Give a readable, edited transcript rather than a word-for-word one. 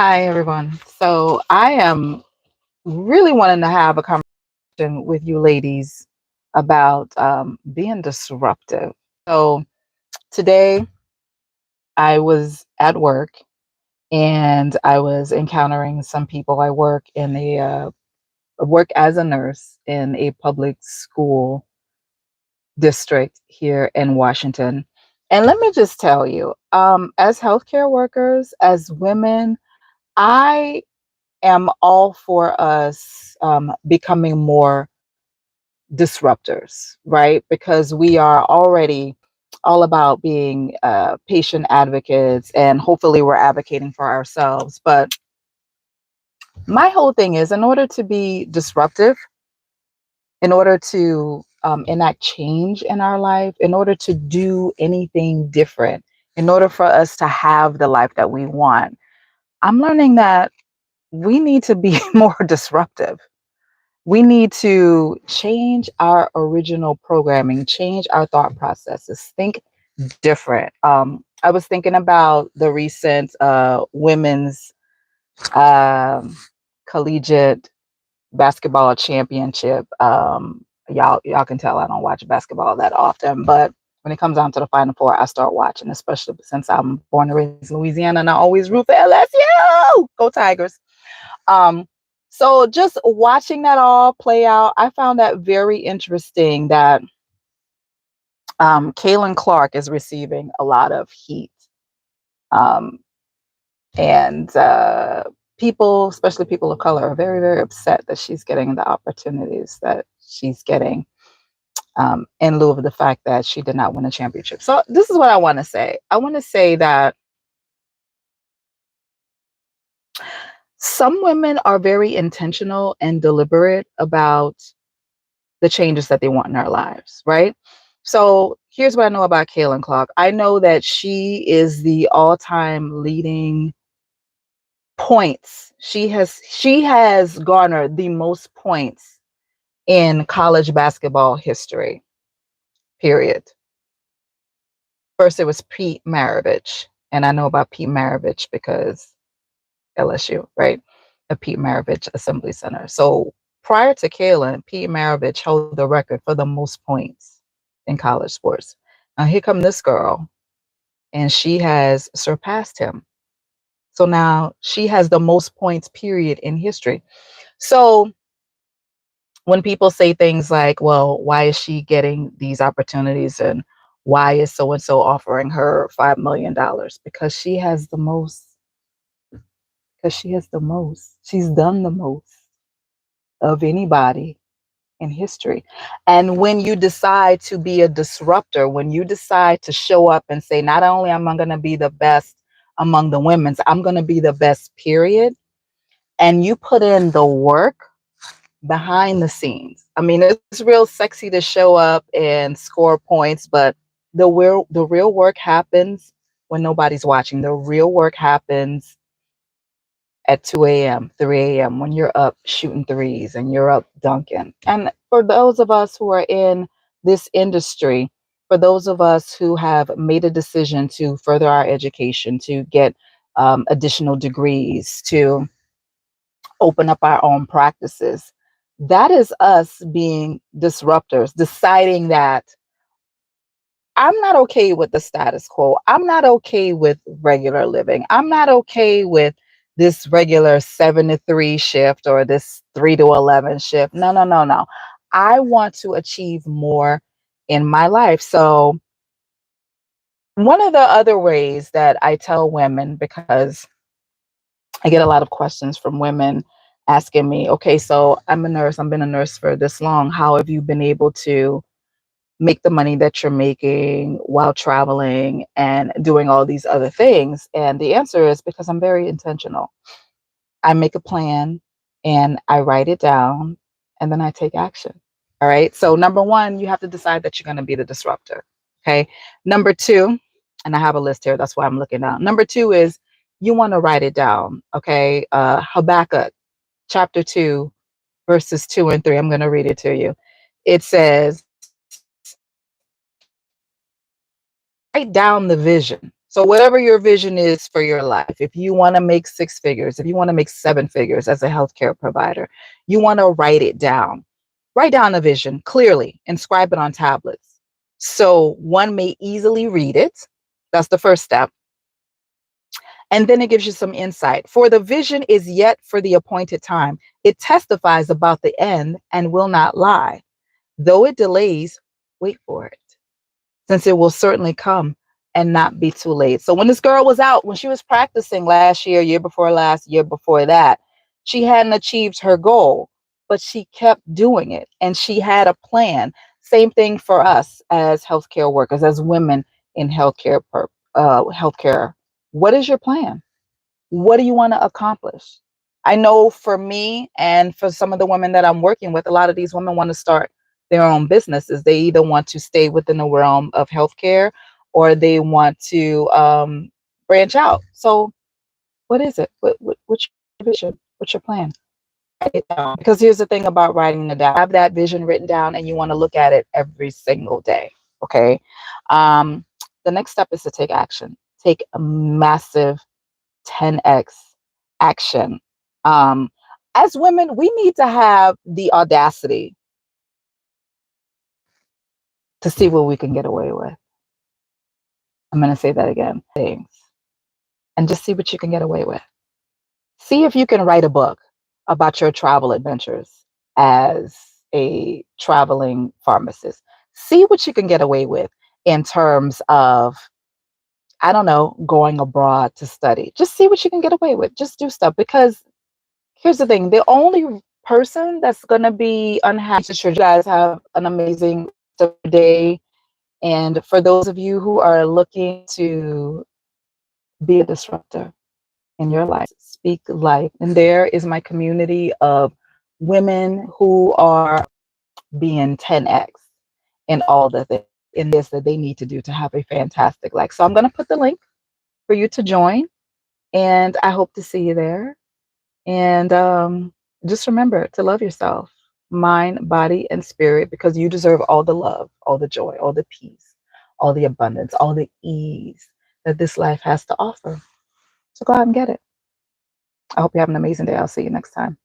Hi, everyone. So I am really wanting to have a conversation with you ladies about being disruptive. So today I was at work and I was encountering some people. I work as a nurse in a public school district here in Washington. And let me just tell you, as healthcare workers, as women, I am all for us becoming more disruptors, right? Because we are already all about being patient advocates, and hopefully we're advocating for ourselves. But my whole thing is, in order to be disruptive, in order to enact change in our life, in order to do anything different, in order for us to have the life that we want, I'm learning that we need to be more disruptive. We need to change our original programming, change our thought processes, think different. I was thinking about the recent women's um, collegiate basketball championship. Y'all can tell I don't watch basketball that often, but when it comes down to the Final Four, I start watching, especially since I'm born and raised in Louisiana, and I always root for LSU. Go Tigers! Um, so just watching that all play out, I found that very interesting that Kaylin Clark is receiving a lot of heat. Um, and people, especially people of color, are very, very upset that she's getting the opportunities that she's getting in lieu of the fact that she did not win a championship. So this is what I want to say. I want to say that some women are very intentional and deliberate about the changes that they want in our lives, right? So here's what I know about Kaylin Clark. I know that she is the all-time leading points. She has garnered the most points in college basketball history. Period. First, it was Pete Maravich, and I know about Pete Maravich because LSU, right? The Pete Maravich Assembly Center. So prior to Kaylin, Pete Maravich held the record for the most points in college sports. Now here come this girl, and she has surpassed him. So now she has the most points period in history. So when people say things like, well, why is she getting these opportunities, and why is so and so offering her $5 million? Because she has the most. She's done the most of anybody in history. And when you decide to be a disruptor, when you decide to show up and say, not only am I going to be the best among the women's, I'm going to be the best, period. And you put in the work behind the scenes. I mean, it's real sexy to show up and score points, but the real work happens when nobody's watching. The real work happens at 2 a.m., 3 a.m., when you're up shooting threes and you're up dunking. And for those of us who are in this industry, for those of us who have made a decision to further our education, to get additional degrees, to open up our own practices, that is us being disruptors, deciding that I'm not okay with the status quo. I'm not okay with regular living. I'm not okay with this regular 7 to 3 shift or this 3 to 11 shift. No, no, no, no. I want to achieve more in my life. So, one of the other ways that I tell women, because I get a lot of questions from women asking me, okay, so I'm a nurse, I've been a nurse for this long. How have you been able to make the money that you're making while traveling and doing all these other things? And the answer is because I'm very intentional. I make a plan and I write it down and then I take action. All right. So, number one, you have to decide that you're going to be the disruptor. Okay. Number two, and I have a list here. That's why I'm looking down. Number two is you want to write it down. Okay. Habakkuk chapter 2, verses 2 and 3. I'm going to read it to you. It says, write down the vision. So whatever your vision is for your life, if you want to make six figures, if you want to make seven figures as a healthcare provider, you want to write it down. Write down a vision clearly, inscribe it on tablets. So one may easily read it. That's the first step. And then it gives you some insight. For the vision is yet for the appointed time. It testifies about the end and will not lie. Though it delays, wait for it, since it will certainly come and not be too late. So when this girl was out, when she was practicing last year, year before last, year before that, she hadn't achieved her goal, but she kept doing it and she had a plan. Same thing for us as healthcare workers, as women in healthcare. What is your plan? What do you want to accomplish? I know for me and for some of the women that I'm working with, a lot of these women want to start their own businesses. They either want to stay within the realm of healthcare or they want to branch out. So, what is it? What's your vision? What's your plan? Write it down. Because here's the thing about writing it down. Have that vision written down, and you want to look at it every single day. Okay. Um, the next step is to take action. Take a massive 10x action. Um, as women, we need to have the audacity to see what we can get away with. I'm going to say that again. Things. And just see what you can get away with. See if you can write a book about your travel adventures as a traveling pharmacist. See what you can get away with in terms of, I don't know, going abroad to study. Just see what you can get away with. Just do stuff because here's the thing, the only person that's going to be unhappy, to sure you guys have an amazing day. And for those of you who are looking to be a disruptor in your life, speak life. And there is my community of women who are being 10x in all the things in this that they need to do to have a fantastic life. So I'm going to put the link for you to join. And I hope to see you there. And just remember to love yourself, mind, body, and spirit, because you deserve all the love, all the joy, all the peace, all the abundance, all the ease that this life has to offer. So go out and get it. I hope you have an amazing day. I'll see you next time.